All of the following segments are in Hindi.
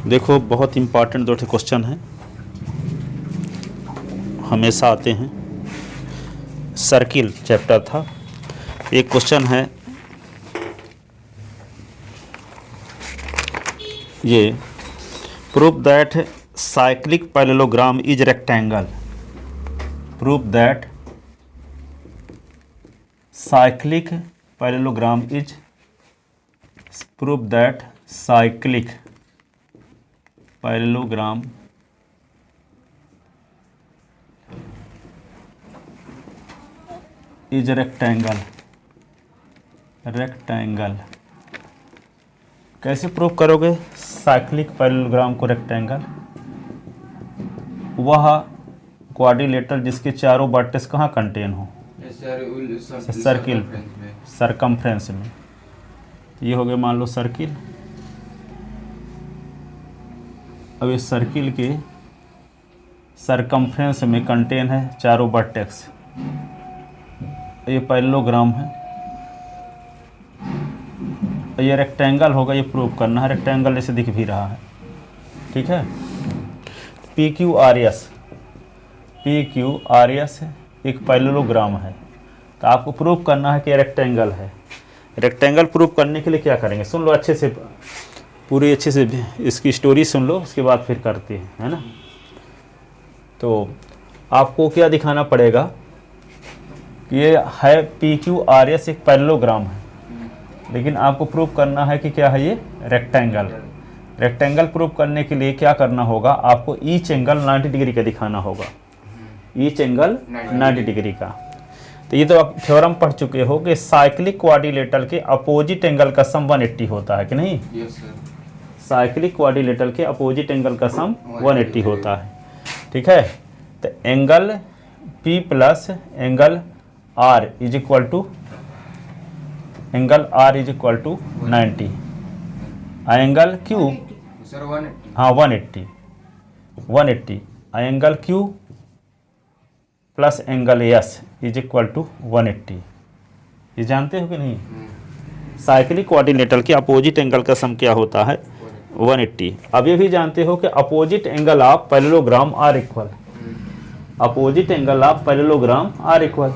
देखो बहुत इम्पॉर्टेंट 2 क्वेश्चन हैं, हमेशा आते हैं। सर्किल चैप्टर था। एक क्वेश्चन है ये, prove that cyclic parallelogram is rectangle. Prove that cyclic parallelogram is prove that cyclic parallelogram is rectangle. Rectangle कैसे प्रूव करोगे साइक्लिक पैरेललोग्राम को रेक्टेंगल? वह क्वाड्रिलेटरल जिसके चारों वर्टेक्स कहाँ कंटेन हो? सर्किल, सरकमफ्रेंस में। ये हो गया मान लो सर्किल। अब इस सर्किल के सरकमफ्रेंस में कंटेन है चारों वर्टेक्स। ये पैरेललोग्राम है, ये रेक्टेंगल होगा, ये प्रूव करना है। रेक्टेंगल जैसे दिख भी रहा है, ठीक है। P Q R S, P Q R S एक पैरेललोग्राम है, तो आपको प्रूव करना है कि रेक्टेंगल है। रेक्टेंगल प्रूव करने के लिए क्या करेंगे, सुन लो अच्छे से, पूरी अच्छे से इसकी स्टोरी सुन लो, उसके बाद फिर करते हैं, है ना। तो आपको क्या दिखाना पड़ेगा कि ये है पी क्यू आर एस एक पैरेललोग्राम है, लेकिन आपको प्रूव करना है कि क्या है ये रेक्टेंगल। रेक्टेंगल प्रूव करने के लिए क्या करना होगा, आपको ईच एंगल 90 डिग्री का दिखाना होगा। ईच एंगल 90 डिग्री का। तो ये तो आप थ्योरम पढ़ चुके हो कि साइक्लिक क्वाड्रिलेटरल के अपोजिट एंगल का सम 180 होता है कि नहीं? Yes sir. साइक्लिक क्वाड्रिलेटरल के अपोजिट एंगल का सम 180 होता है, ठीक है। तो angle P plus angle R is equal to 90। Angle Q sir 180। हाँ 180 angle Q plus angle S is equal to 180। ये जानते हो कि नहीं? साइक्लिक क्वाड्रिलेटरल के अपोजिट एंगल का सम क्या होता है? 180। अब ये भी जानते हो कि opposite angle of parallelogram are equal. Opposite angle of parallelogram are equal.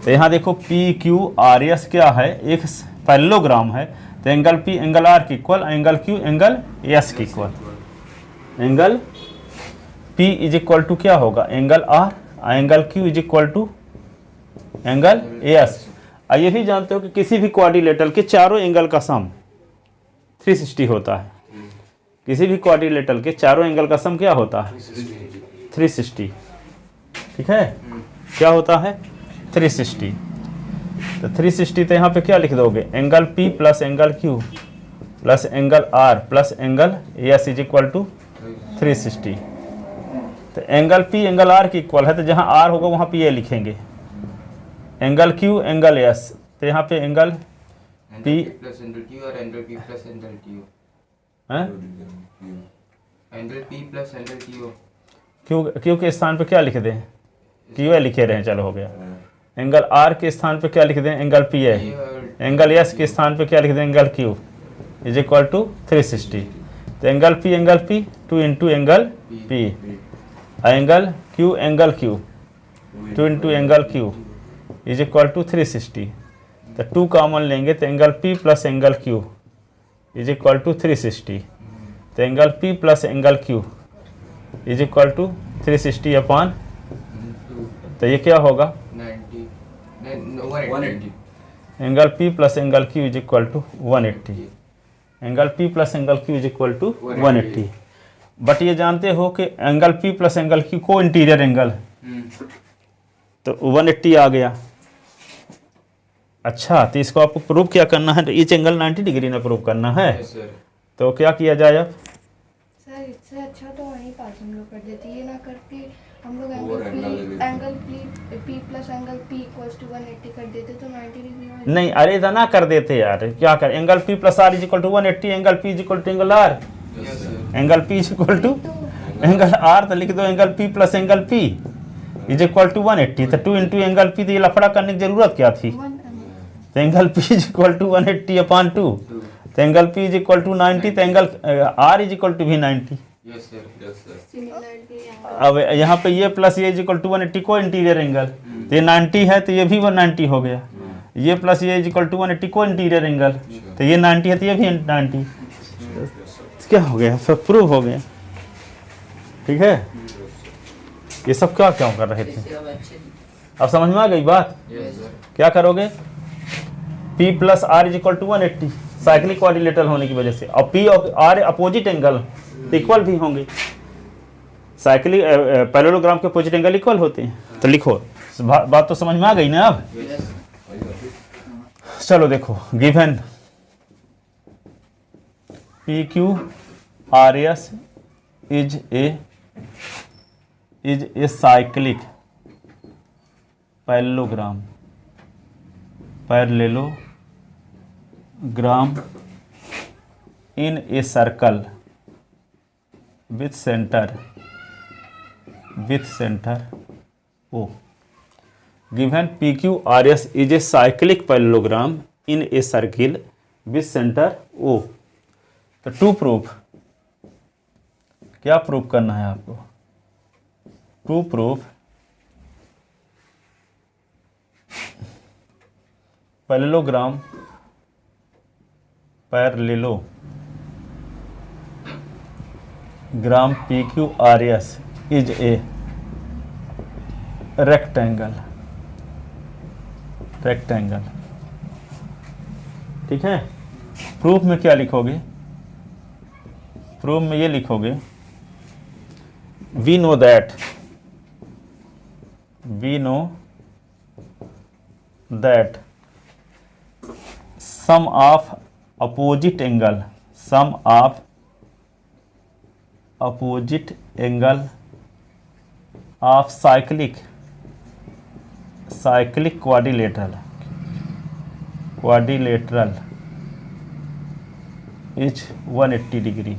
तो यहाँ देखो पी क्यू आर एस क्या है, एक पैरेललोग्राम है, तो एंगल पी एंगल आर की equal, angle Q angle S की equal. Angle P is equal to क्या होगा, angle R, angle Q is equal to angle S. ये भी जानते हो कि किसी भी क्वाड्रिलेटरल के चारों एंगल का सम 360 होता है। किसी भी क्वाड्रिलेटरल के चारों एंगल का सम क्या होता है? 360, ठीक है। क्या होता है? 360। तो 360 तो यहाँ पे क्या लिख दोगे, angle P plus angle Q plus angle R plus angle S is equal to 360। तो एंगल P एंगल R की इक्वल है, तो जहाँ R होगा वहाँ पे ये लिखेंगे, एंगल Q एंगल S। तो यहाँ पे angle P plus angle Q और angle P plus angle Q है, angle P plus angle Q के स्थान पे क्या लिख दें, Q लिखे रहे, चलो हो गया। एंगल R के स्थान पे क्या लिख दें, एंगल P है। एंगल S के स्थान पे क्या लिख दें, angle Q is equal to 360। तो angle P angle P 2 into angle P, angle Q angle Q 2 into angle Q is equal to 360। तो 2 कॉमन लेंगे तो angle P plus angle Q is equal to 360। तो angle P plus angle Q is equal to 360 upon, तो ये क्या होगा 180। Angle P plus angle Q is equal to 180। Angle P plus angle Q is equal to 180। But ये जानते हो कि angle P plus angle Q को इंटीरियर एंगल, तो 180 आ गया। अच्छा, तो इसको आपको प्रूव क्या करना है, तो ईच एंगल 90 डिग्री में प्रूव करना है। तो क्या किया जाए अब? सर इससे अच्छा तो वहीं पास हम लोग कर देते, ये ना करके हम लोग angle P plus angle P equals to 180 कर देते तो 90 डिग्री में। नहीं, अरे इतना ना कर देते यार, क्या कर, angle P plus R is equal to 180, angle P is equal to angle R, angle P is equal to angle R, तो लिख दो angle P plus angle P is equal to 180। तो 2 इंटू एंगल P, तो ये लफड़ा करने की जरूरत क्या थी? तो angle P is equal to 180 upon 2, तो angle P is equal to 90, तो angle R is equal to भी 90। Yes sir. सिमिलरली अब यहाँ पे ये प्लस ये इज इक्वल टू 180 को इंटीरियर एंगल, तो ये 90 है तो ये भी 190 हो गया। ये प्लस ये इज इक्वल टू 180 को इंटीरियर एंगल, तो ये 90 है तो ये भी 90। क्या हो गया, सब प्रूव हो गया। ठीक है, ये सब क्या क्यों कर रहे थे, अब समझ में आ गई बात। Yes sir. क्या करोगे, P plus R is equal to 180 cyclic quadrilateral होने की वजह से, और P और R अपोजिट एंगल इक्वल भी होंगे। साइक्लिक पैरेललोग्राम के अपोजिट एंगल इक्वल होते हैं। तो लिखो, बात तो समझ में आ गई ना अब। चलो देखो, given PQRS is a cyclic parallelogram in a circle with centre O। Given PQRS is a cyclic parallelogram in a circle with centre O। तो टू प्रूफ, क्या प्रूफ करना है आपको, to proof parallelogram PQRS is a rectangle. ठीक है, प्रूफ में क्या लिखोगे, प्रूफ में ये लिखोगे, we know that sum of opposite angle of cyclic quadrilateral is 180 degree.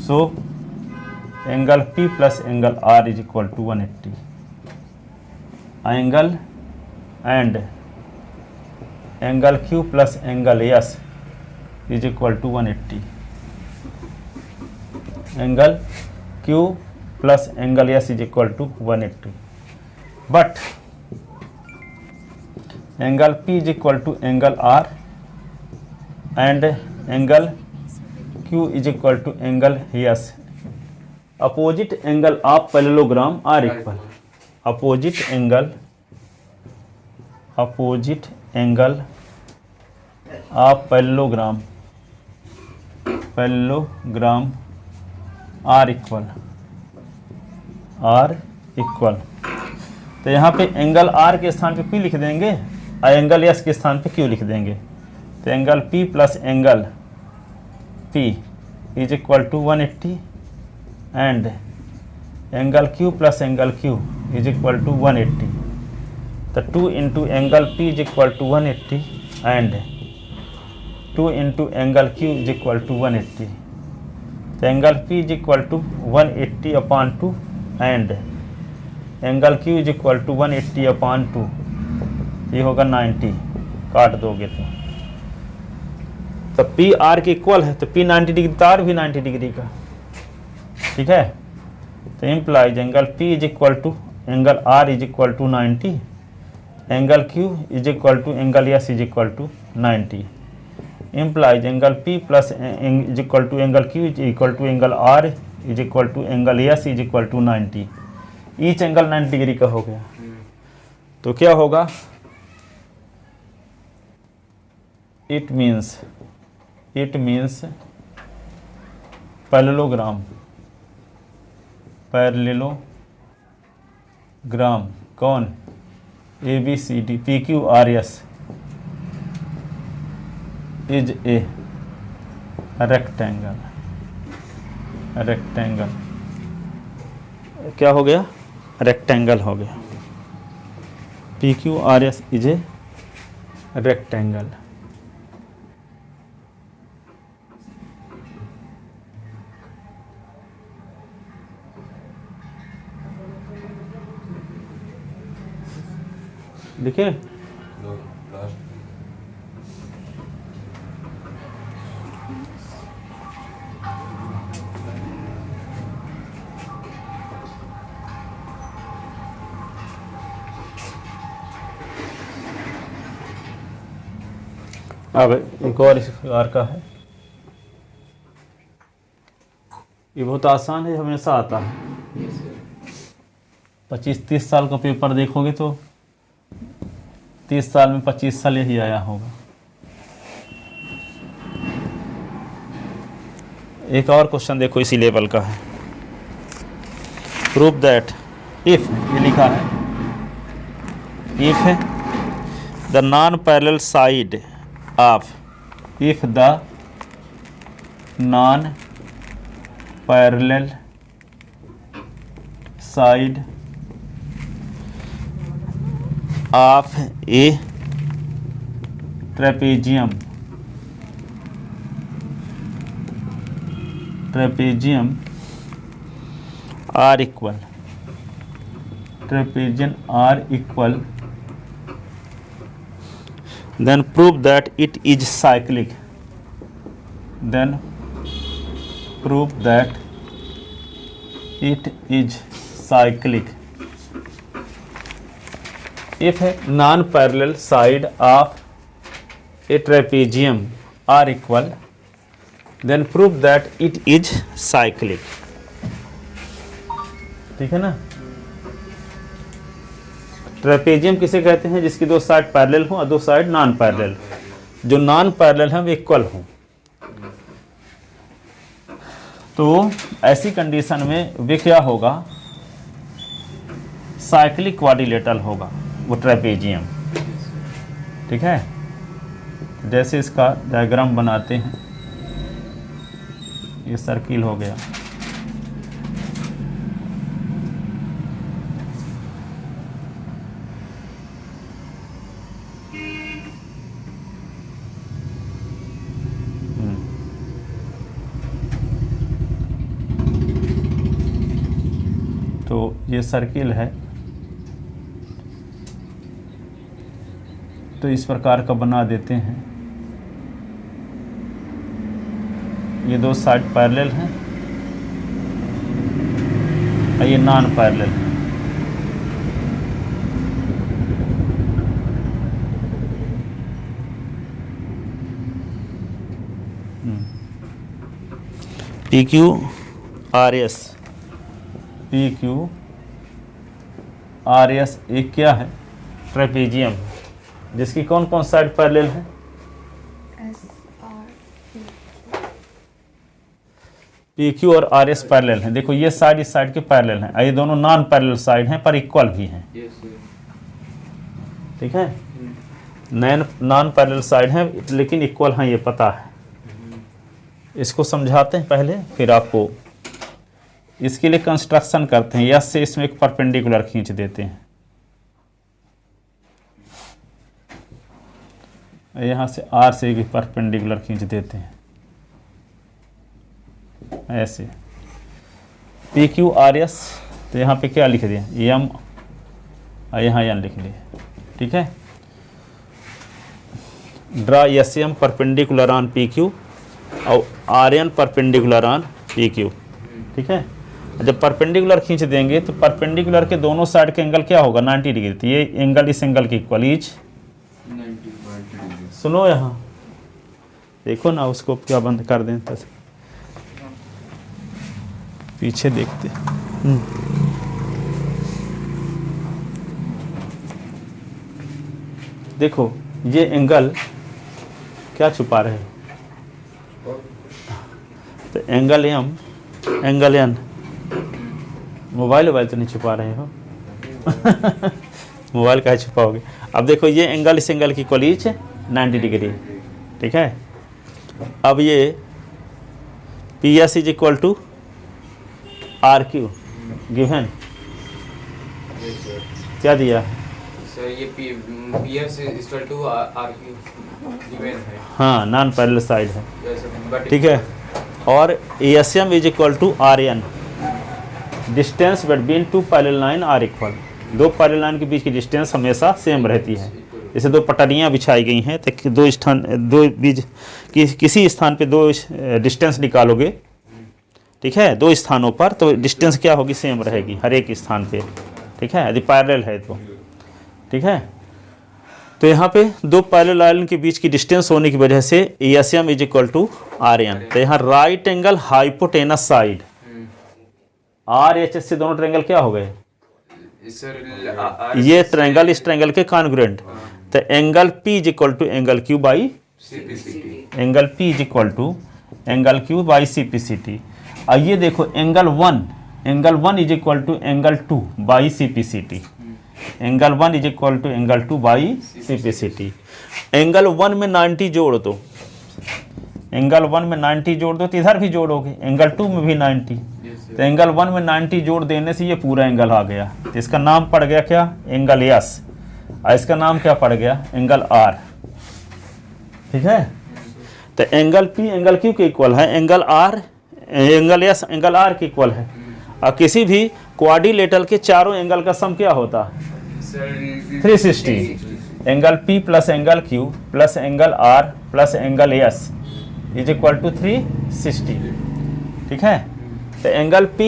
So angle P plus angle R is equal to 180. Angle and angle Q plus angle S is equal to 180. Angle Q plus angle S is equal to 180. But angle P is equal to angle R and angle Q is equal to angle S. Opposite angle of parallelogram are equal. Opposite angle of parallelogram are equal. तो यहाँ पे एंगल R के स्थान पे P लिख देंगे और एंगल S के स्थान पे Q लिख देंगे। तो angle P plus angle P is equal to 180 and angle Q plus angle Q is equal to 180। तो 2 into angle P is equal to 180 and 2 into angle Q is equal to 180। तो angle P is equal to 180 upon 2 and angle Q is equal to 180 upon 2, ये होगा 90, काट दोगे तो P R के इक्वल है, तो P 90 डिग्री, तो R भी 90 डिग्री का। ठीक है, तो implies angle P is equal to angle R is equal to 90, angle Q is equal to angle S is equal to 90। Implies angle P plus is equal to angle Q is equal to angle R is equal to angle S is equal to 90। Each angle 90 degree का हो गया। तो क्या होगा, इट मीन्स पैरेललोग्राम कौन, ABCD PQRS is a rectangle. क्या हो गया, रेक्टेंगल हो गया। PQRS is a rectangle. देखिए अब एक और इस प्रकार का है, ये बहुत आसान है, हमेशा आता है। Yes, sir. 25-30 साल का पेपर देखोगे तो 30 साल में 25 साल यही आया होगा। एक और क्वेश्चन देखो इसी लेवल का है। प्रूव दैट इफ, ये लिखा है if the non parallel side of, if the non parallel side of A trapezium are equal, trapezium are equal, then prove that it is cyclic, then prove that it is cyclic. If non-parallel side of a trapezium are equal, then prove that it is cyclic. ठीक है ना। ट्रेपेजियम किसे कहते हैं? जिसकी दो साइड पैरेलल हो और दो साइड नॉन पैरेलल। जो नॉन पैरेलल है वो इक्वल हो, तो ऐसी कंडीशन में वे क्या होगा? साइक्लिक क्वाड्रिलेटरल होगा वो ट्रेपेजियम। ठीक है, जैसे इसका डायग्राम बनाते हैं, ये सर्किल हो गया, तो ये सर्किल है, तो इस प्रकार का बना देते हैं। ये दो साइड पैरेलल हैं और ये नॉन पैरेलल है। P Q R S, P Q R S एक क्या है? ट्रेपेजियम, जिसकी कौन कौन साइड पैरेलल है? पी क्यू और आर एस पैरेलल हैं। देखो ये साइड इस साइड के पैरेलल हैं, ये दोनों नॉन पैरेलल साइड हैं पर इक्वल भी हैं। Yes, sir. ठीक है, नॉन पैरेलल साइड हैं लेकिन इक्वल हैं, ये पता है। इसको समझाते हैं पहले, फिर आपको इसके लिए कंस्ट्रक्शन करते हैं। यस से इसमें एक परपेंडिकुलर खींच देते हैं, यहाँ से आर से एक परपेंडिकुलर खींच देते हैं, ऐसे पी क्यू आर एस। तो यहाँ पे क्या लिख दिया? एम, और यहाँ एन लिख दिया। ठीक है, draw S M perpendicular on P Q और R N perpendicular on P Q. ठीक है, जब परपेंडिकुलर खींच देंगे तो परपेंडिकुलर के दोनों साइड के एंगल क्या होगा? 90 डिग्री। तो ये एंगल इस एंगल के इक्वल, इज 90 degree. सुनो यहाँ देखो ना, उसको क्या बंद कर दें, तो पीछे देखते। देखो ये एंगल क्या छुपा रहे हो? तो angle M, angle N. Mobile तो नहीं छुपा रहे हो? मोबाइल का छुपाओगे? अब देखो ये एंगल इस एंगल की इक्वल इज 90 डिग्री। ठीक है, अब ये P S is equal to R Q given, Yes, sir. क्या दिया? Sir, ये PS is equal to RQ given है. हाँ, नॉन पैरेलल साइड है। Yes, sir. But ठीक है, और SM is equal to R N, distance between two parallel line are equal. दो पैरेलल लाइन के बीच की डिस्टेंस हमेशा सेम रहती है। जैसे दो पटरियाँ बिछाई गई हैं तो दो बीच किसी स्थान पे दो डिस्टेंस निकालोगे, ठीक है, दो स्थानों पर, तो डिस्टेंस क्या होगी? सेम रहेगी हर एक स्थान पे। ठीक है, यदि पैरेलल है तो। ठीक है, तो यहाँ पे दो पैरेलल लाइन के बीच की डिस्टेंस होने की वजह से SM is equal to R M. तो यहाँ right angle hypotenuse side R H S से दोनों ट्रायंगल क्या हो गए? सर ये ट्रायंगल इस ट्रायंगल के कॉन्ग्रुएंट। तो angle P is equal to angle Q by angle P is equal to angle Q by CPCT। आइए देखो angle 1 is equal to angle 2 by CPCT। Angle 1 is equal to angle 2 by CPCT। Angle 1 में 90 जोड़ दो, एंगल 1 में 90 जोड़ दो तो इधर भी जोड़ोगे, एंगल 2 में भी 90। तो एंगल 1 में 90 जोड़ देने से ये पूरा एंगल आ गया। तो इसका नाम पड़ गया क्या? Angle S. और इसका नाम क्या पड़ गया? Angle R. ठीक है। तो एंगल P एंगल Q के इक्वल है, angle R angle S angle R के इक्वल है। और किसी भी क्वाड्रिलेटरल के चारों एंगल का सम क्या होता है? 360। Angle P plus angle Q plus angle R plus angle S is equal to 360। ठीक है। तो angle P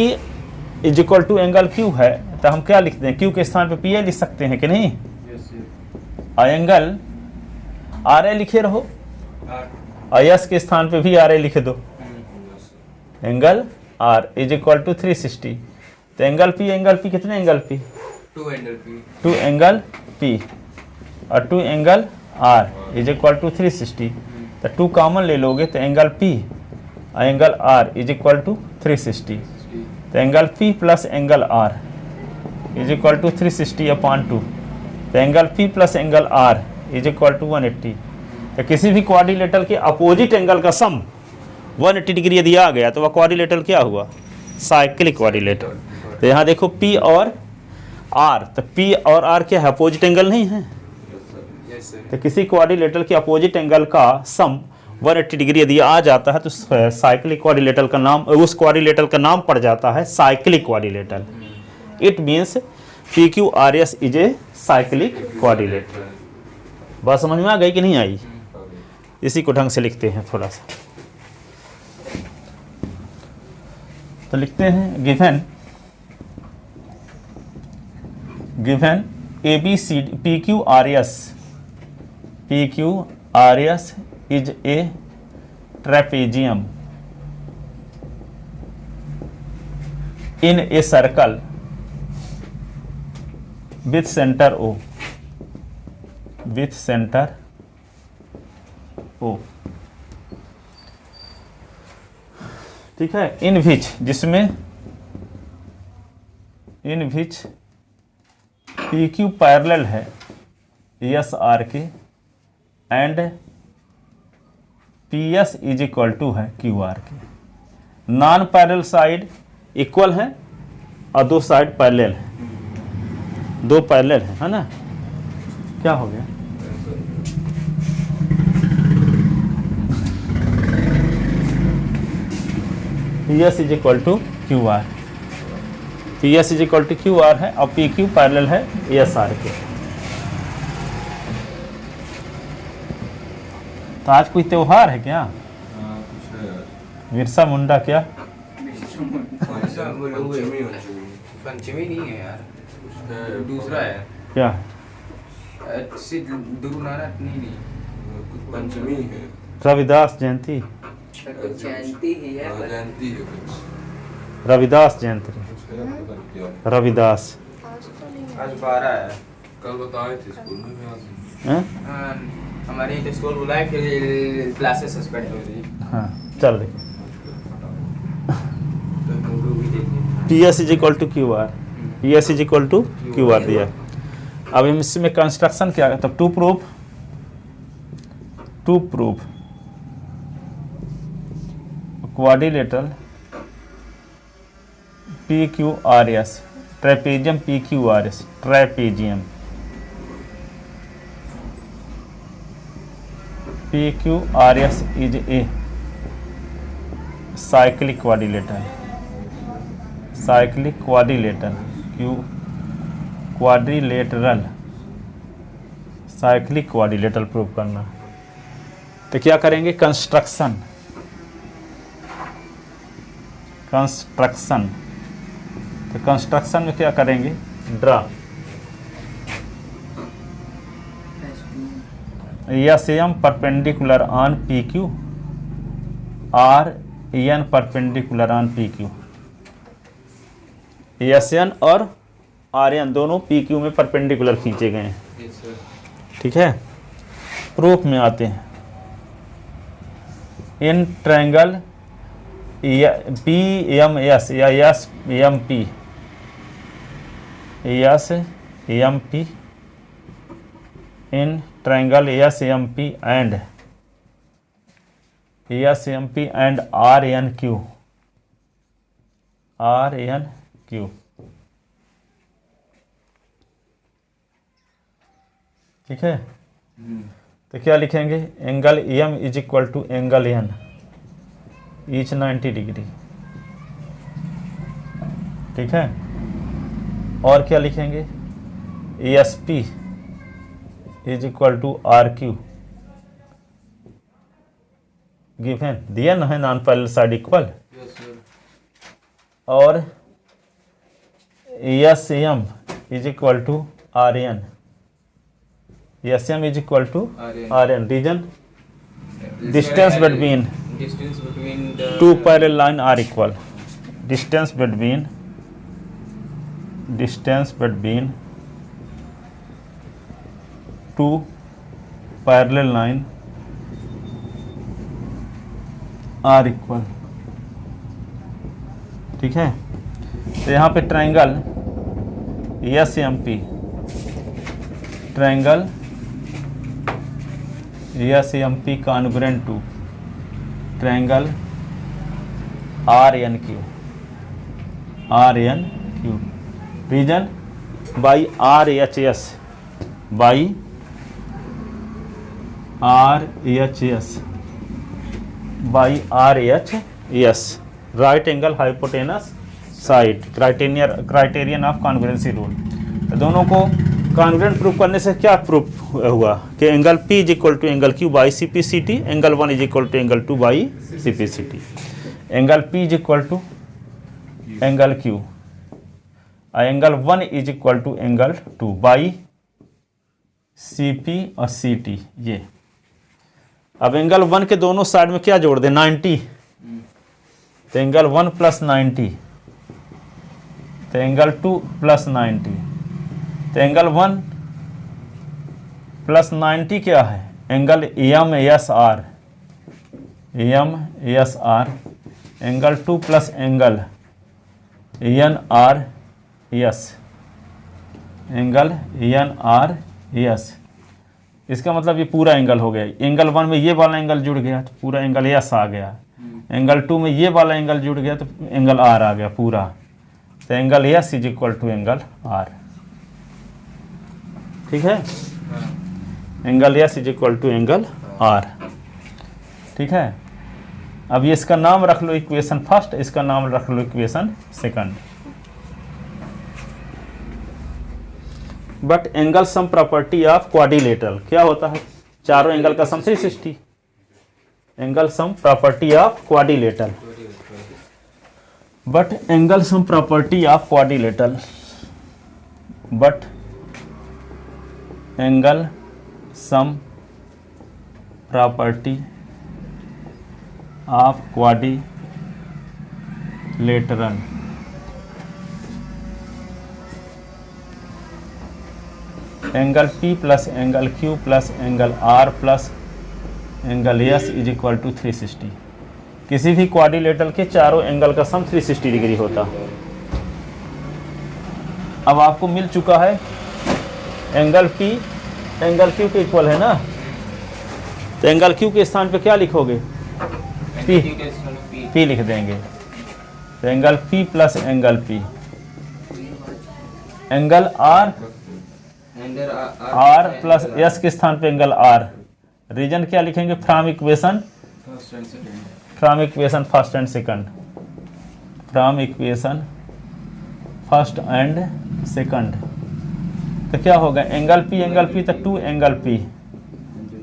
is equal to angle Q है, तो हम क्या लिखते हैं? Q के स्थान पे PA लिख सकते हैं कि नहीं? और एंगल RA लिखे रहो और S के स्थान पे भी RA लिख दो। Angle R is equal to 360। तो एंगल P कितने angle P? 2 angle P 2 angle P और 2 angle R is equal to 360। तो 2 कॉमन ले लोगे तो एंगल P और angle R is equal to 360। तो angle P plus angle R is equal to 360 upon 2। तो angle P plus angle R is equal to 180। तो किसी भी क्वाड्रिलेटरल के अपोजिट एंगल का सम 180 डिग्री यदि आ गया तो वह क्वाड्रिलेटरल क्या हुआ? Cyclic quadrilateral. तो यहाँ देखो P और R, तो P और R क्या है? अपोजिट एंगल नहीं है? तो किसी क्वाड्रिलेटरल के अपोजिट एंगल का सम 180 डिग्री यदि आ जाता है तो साइक्लिक क्वाड्रिलेटरल का नाम, उस क्वाड्रिलेटरल का नाम पड़ जाता है cyclic quadrilateral. It means PQRS is a cyclic quadrilateral. बात समझ में आ गई कि नहीं आई? इसी को ढंग से लिखते हैं थोड़ा सा। तो लिखते हैं given ABCD PQRS is a trapezium in a circle with center O, ठीक है। इन विच, जिसमें इन विच PQ पैरेलल है SR के and PS is equal to है QR के। नॉन पैरेलल साइड इक्वल है और दो साइड पैरेलल है, दो पैरेलल है ना? क्या हो गया? PS is equal to QR, PS is equal to QR है और PQ पैरेलल है SR के। तो आज कोई त्योहार है क्या? बिरसा मुंडा क्या? पंचमी नहीं है यार, दूसरा है क्या? गुरु नानक नहीं, कुछ पंचमी है। रविदास जयंती, जयंती ही है, जयंती है कुछ। रविदास जयंती, रविदास। आज 12 है। कल बताए थे स्कूल में भी आज। हैं? हमारी तो स्कूल बुलाए, फिर क्लासेस सस्पेंड हो गई। हाँ चल देखो। PS is equal to QR, PS is equal to QR दिया। अब हम इसमें कंस्ट्रक्शन क्या है? तब to prove quadrilateral PQRS, trapezium PQRS, trapezium PQRS is a cyclic quadrilateral, cyclic quadrilateral quadrilateral cyclic quadrilateral prove करना। तो क्या करेंगे? कंस्ट्रक्शन तो कंस्ट्रक्शन में क्या करेंगे? Draw S M perpendicular on P Q, R N perpendicular on P Q. S N और आर एन दोनों पी क्यू में परपेंडिकुलर खींचे गए हैं। Yes, sir. ठीक है, प्रूफ में आते हैं। In triangle P M S या S M P, S M P, in triangle S M P and S M P and R N Q, R N Q. ठीक है, तो क्या लिखेंगे? Angle M is equal to angle N each 90 degree. ठीक है, और क्या लिखेंगे? S P is equal to R Q, given दिया ना है, non parallel side equal. Yes, sir. और S M is equal to R N, S M is equal to RN. R N. Reason This distance side, between distance between the two parallel line are equal. Distance between two parallel line are equal. ठीक है, तो यहाँ पे triangle S M P, triangle S M P congruent to triangle R N Q, R N Q. Reason by R H S, by R H S, by R H S, right angle hypotenuse side, criterion of congruency rule. दोनों को कॉन्ग्रुएंट प्रूफ करने से क्या प्रूफ हुआ कि angle P is equal to angle Q by C P C T, angle 1 is equal to angle 2 by C P C T. Angle P is equal to angle Q और angle 1 is equal to angle 2 by C P और सी टी। ये अब एंगल 1 के दोनों साइड में क्या जोड़ दें? 90, तो एंगल 1 प्लस 90, तो एंगल 2 प्लस 90, तो एंगल 1 प्लस 90 क्या है? Angle M S R, M S R. Angle 2 plus angle N R S, angle N R S. इसका मतलब ये पूरा एंगल हो गया। एंगल 1 में ये वाला एंगल जुड़ गया तो पूरा एंगल एस आ गया। एंगल 2 में ये वाला एंगल जुड़ गया तो एंगल आर आ गया पूरा। तो angle S is equal to angle R. ठीक है, angle S is equal to angle R. ठीक है, अब ये इसका नाम रख लो इक्वेशन फर्स्ट, इसका नाम रख लो equation second. But angle sum property of quadrilateral क्या होता है? चारों एंगल का sum 360। Angle sum property of quadrilateral, but angle sum property of quadrilateral, but angle sum property of quadrilateral angle P plus angle Q plus angle R plus angle S is equal to 360। किसी भी क्वाड्रिलेटरल के चारों एंगल का सम 360 डिग्री होता। अब आपको मिल चुका है एंगल P एंगल Q के इक्वल है ना, तो एंगल Q के स्थान पे क्या लिखोगे? P लिख देंगे। तो angle P plus angle P, angle R plus S के स्थान पे एंगल R। रीजन क्या लिखेंगे? From equation first and second, from equation first and second. तो क्या होगा? एंगल P तो 2 angle P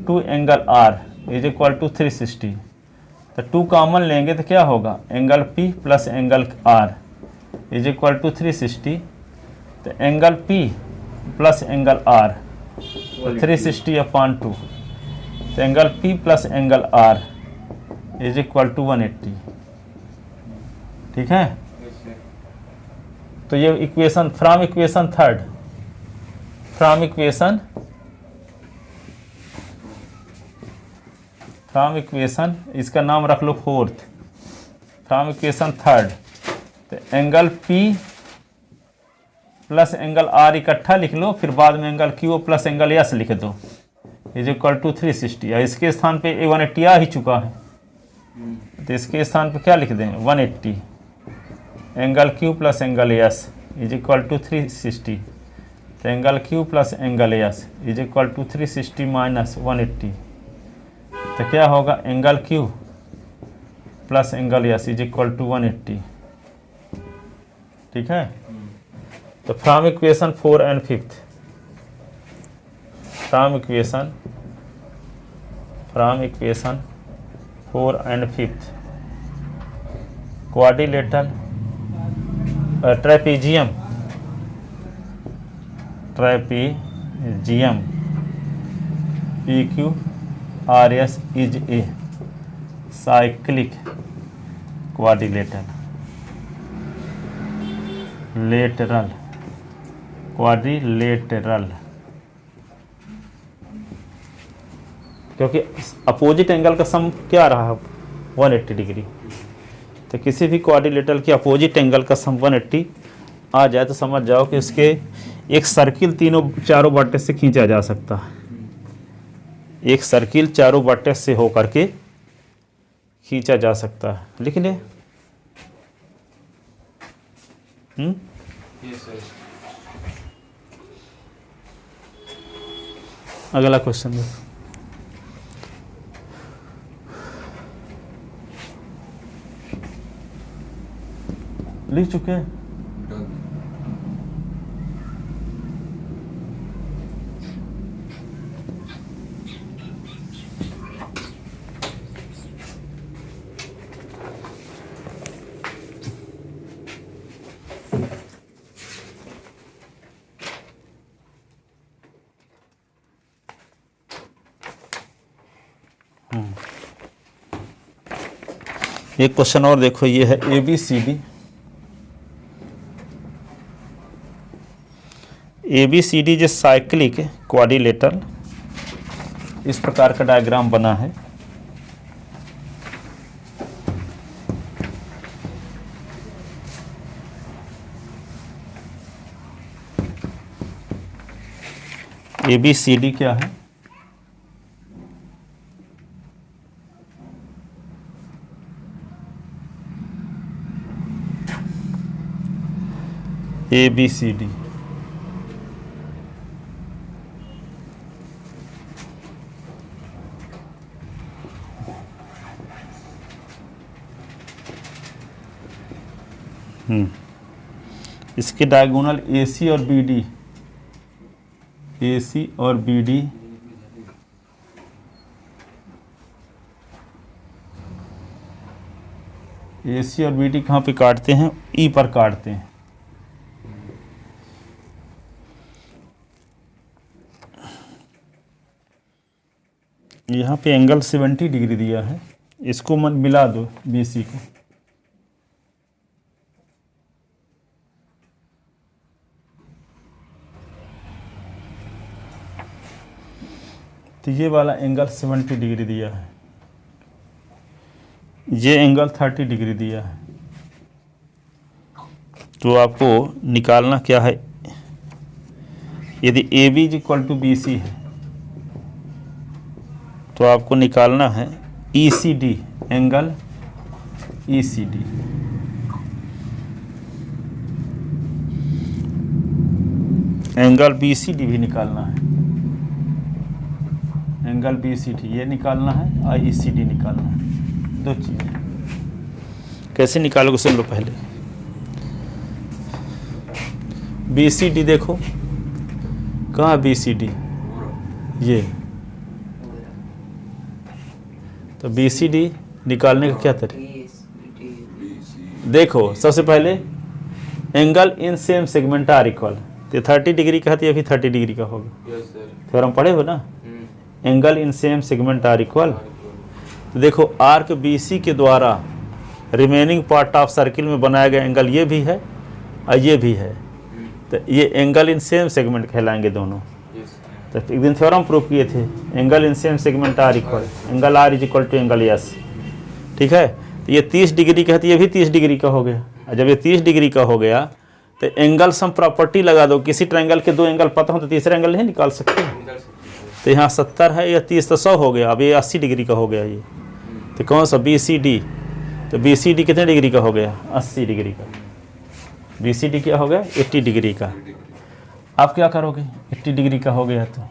2 angle R is equal to 360। तो 2 कॉमन लेंगे तो क्या होगा? Angle P plus angle R is equal to 360। तो angle P plus angle R तो 360 अपॉन 2। तो angle P plus angle R is equal to 180। ठीक है, तो ये equation from equation third, from equation इसका नाम रख लो फोर्थ, फ्रॉम इक्वेशन थर्ड। तो angle P plus angle R इकट्ठा लिख लो, फिर बाद में angle Q plus angle S लिख दो इज इक्वल टू 360। इसके स्थान पे 180 आ ही चुका है, तो इसके स्थान पे क्या लिख दें 180। Angle Q plus angle S is equal to 360। तो angle Q plus angle S is equal to 360 minus 180। तो क्या होगा angle Q plus angle S is equal to 180। ठीक है, तो from equation 4 and 5th, from equation 4 and 5th quadrilateral trapezium PQRS is a cyclic quadrilateral, क्योंकि अपोजिट एंगल का सम क्या रहा 180 डिग्री। तो किसी भी क्वाड्रिलेटरल की अपोजिट एंगल का सम 180 आ जाए तो समझ जाओ कि इसके एक सर्किल चारों वर्टेक्स से खींचा जा सकता है। एक सर्किल चारों वर्टेक्स से होकर के खींचा जा सकता है। लिख ले। Yes, sir. अगला क्वेश्चन देखो। लिख चुके हैं? एक क्वेश्चन और देखो, ये है ABCD जो साइक्लिक क्वाड्रिलेटरल, इस प्रकार का डायग्राम बना है। ABCD क्या है? ABCD इसके डायगोनल AC और BD, AC और BD कहाँ पे काटते हैं? E पर काटते हैं। यहाँ पे एंगल 70 डिग्री दिया है, इसको मिला दो BC को। तो ये वाला एंगल 70 डिग्री दिया है, ये एंगल 30 डिग्री दिया है। तो आपको निकालना क्या है? यदि AB = BC है तो आपको निकालना है ECD, angle ECD। Angle BCD भी निकालना है, एंगल BCD ये निकालना है और ECD निकालना है। दो चीज़ें कैसे निकालोगे सुन लो पहले। BCD देखो, कहाँ BCD? ये तो BCD निकालने का क्या तरीका? देखो सबसे पहले angle in same segment are equal, तो 30 डिग्री का है तो ये भी 30 डिग्री का होगा। Yes, sir. फिर हम पढ़े हो ना, angle in same segment are equal. तो देखो आर्क BC के द्वारा रिमेनिंग पार्ट ऑफ सर्किल में बनाया गया एंगल ये भी है और ये भी है, तो ये एंगल इन सेम सेगमेंट कहलाएंगे दोनों। तो एक दिन थ्योरम प्रूफ किए थे, angle in same segment are equal, angle R is equal to angle S. ठीक है, तो ये 30 डिग्री का है तो ये भी 30 डिग्री का हो गया, और जब ये 30 डिग्री का हो गया तो एंगल सम प्रॉपर्टी लगा दो। किसी ट्रायंगल के दो एंगल पता हो तो तीसरा एंगल नहीं निकाल सकते। तो यहाँ 70 है, या 30 तो 100 हो गया, अब ये 80 डिग्री का हो गया ये। तो कौन सा BCD, तो BCD कितने डिग्री का हो गया? 80 डिग्री का। BCD क्या हो गया? 80 डिग्री का। आप क्या करोगे? 80 डिग्री का हो गया तो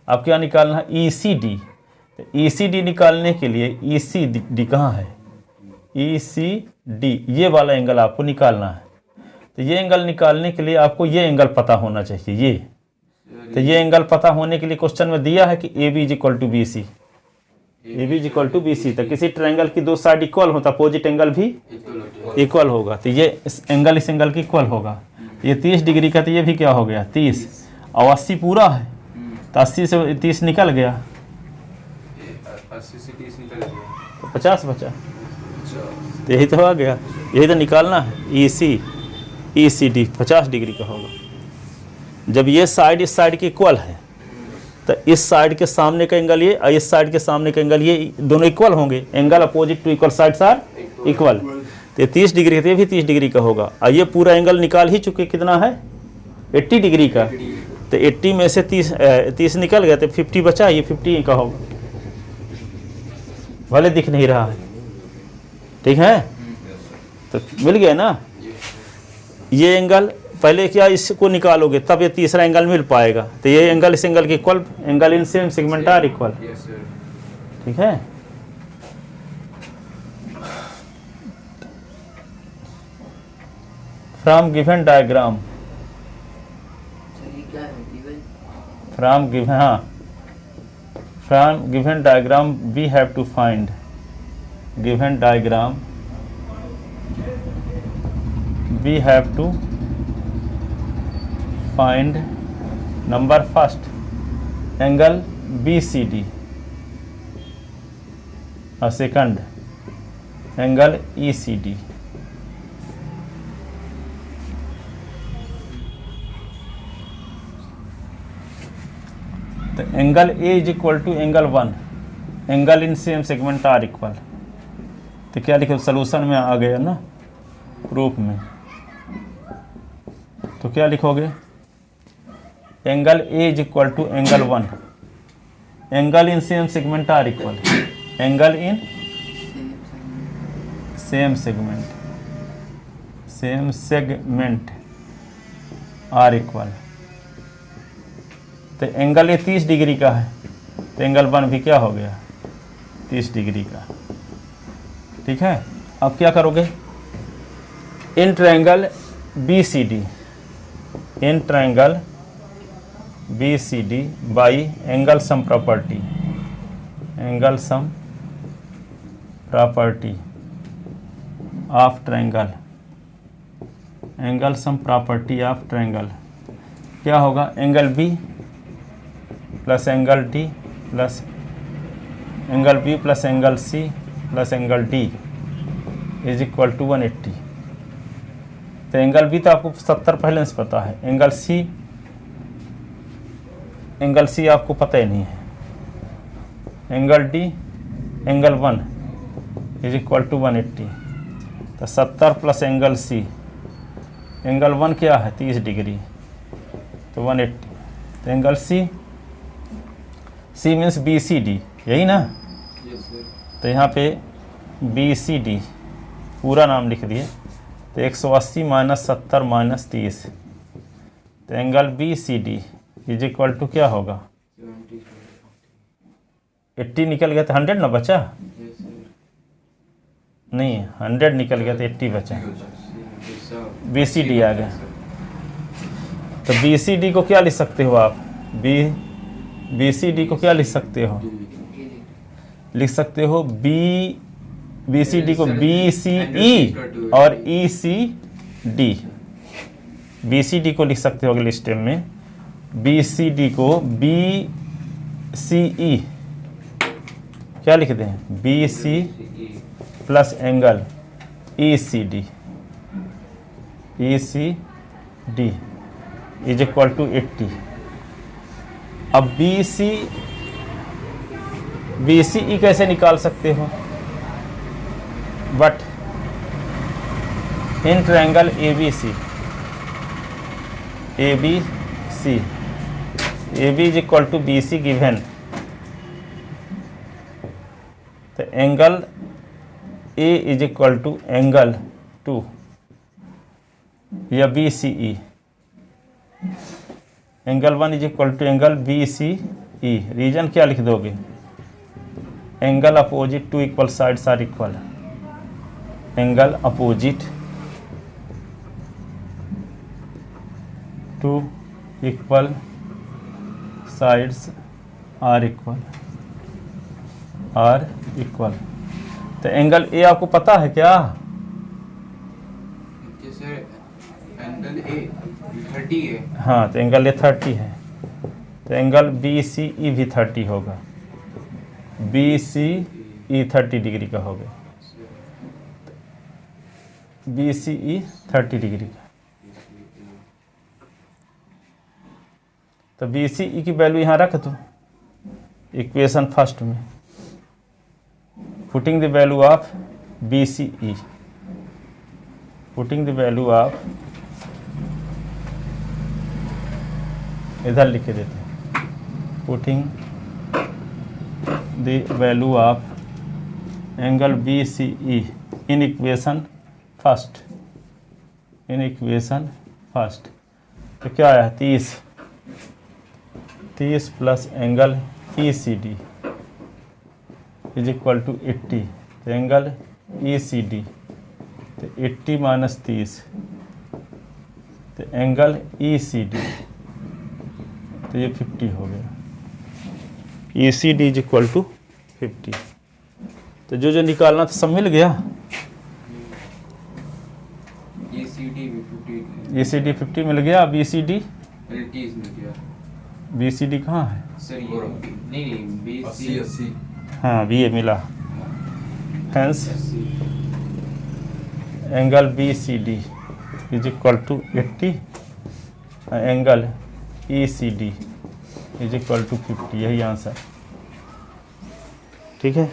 आप क्या निकालना है? ECD। तो ECD निकालने के लिए ECD कहाँ है? ECD ये वाला एंगल आपको निकालना है। तो ये एंगल निकालने के लिए आपको ये एंगल पता होना चाहिए, ये। तो ये एंगल पता होने के लिए क्वेश्चन में दिया है कि AB is equal to BC, AB is equal to BC। तो किसी ट्रायंगल की दो साइड इक्वल होता, अपोजिट एंगल भी इक्वल होगा। तो ये इस एंगल की इक्वल होगा। ये 30 डिग्री का, तो ये भी क्या हो गया? 30, और 80 पूरा है तो 80 से 30 निकल गया, 80 से 30 निकल गया तो 50 बचा। तो यही तो आ गया, यही तो निकालना है। ECD 50 डिग्री का होगा। जब ये साइड इस साइड की इक्वल है तो इस साइड के सामने का एंगल ये और इस साइड के सामने का एंगल ये, दोनों इक्वल होंगे। Angle opposite to equal sides are equal. तो ये 30 डिग्री है, ये भी 30 डिग्री का होगा। और ये पूरा एंगल निकाल ही चुके, कितना है? 80 डिग्री का। तो 80 में से 30 निकल गया तो 50 बचा, ये 50 का होगा। भले दिख नहीं रहा है, ठीक है, तो मिल गया ना। ये एंगल पहले क्या इसको निकालोगे तब ये तीसरा एंगल मिल पाएगा। तो ये एंगल इस एंगल के equal, angle in same segment are equal. ठीक है, from given diagram, from given diagram we have to find, given diagram we have to find number first angle BCD और second angle ECD। तो angle A is equal to angle 1, angle in same segment are equal. तो क्या लिखे? सोल्यूशन में आ गया ना, प्रूफ में। तो क्या लिखोगे? Angle A is equal to angle 1, angle in same segment are equal, angle in same segment are equal. तो एंगल ये 30 डिग्री का है, तो एंगल 1 भी क्या हो गया? 30 डिग्री का। ठीक है, अब क्या करोगे? In triangle BCD, in triangle BCD by angle sum property, angle sum property of triangle, angle sum property of triangle क्या होगा? Angle B plus angle D plus angle B plus angle C plus angle D is equal to 180। तो एंगल B तो आपको 70 पहले से पता है, एंगल C आपको पता ही नहीं है, angle D angle 1 is equal to 180। तो 70 प्लस एंगल C, एंगल 1 क्या है? 30 डिग्री, तो 180। तो एंगल C मीन्स BCD, यही ना। तो यहाँ पे BCD पूरा नाम लिख दिए। तो 180 माइनस 70 माइनस 30, तो angle BCD is equal to क्या होगा? 80 निकल गया तो 100 ना बचा? नहीं, 100 निकल गया तो 80 बचा, BCD आ गया। तो BCD को क्या लिख सकते हो आप? BCD को क्या लिख सकते हो? लिख सकते हो BCD को BCE और ECD। BCD को लिख सकते हो अगले स्टेप में, BCD को सी ई क्या लिख दें, B C plus angle E C D is equal to 80। अब बी सी ई कैसे निकाल सकते हो, but in triangle A B is equal to B C given, तो angle A is equal to angle 2 या B C E, angle 1 is equal to angle B C E. Reason क्या लिख दोगे, angle opposite to equal sides are equal, angle opposite to equal sides are equal. तो एंगल ए आपको पता है क्या, जैसे एंगल ए 30 है। हाँ तो एंगल ए 30 है, तो एंगल बी सी ई भी 30 होगा, बी सी ई 30 डिग्री का होगा, बी सी ई 30 डिग्री का। तो बी सी ई की वैल्यू यहाँ रख दो इक्वेशन फर्स्ट में, putting the value of B C E, putting the value of, इधर लिख देते हैं, putting the value of angle B C E in equation first, तो क्या आया 30 plus angle E C D is equal to 80, तो एंगल ई सी डी, तो 80 माइनस 30, तो एंगल ई सी डी, तो ये 50 हो गया, E C D is equal to 50। तो जो निकालना था सब मिल गया, ए सी डी भी 50, ई सी डी 50 मिल गया। बी सी डी, LT इसमें क्या बी सी डी कहाँ है, सर ये नहीं बी 80 हाँ बी ए मिला, hence angle B C D is equal to 80, angle E C D is equal to 50, यही आंसर, ठीक है।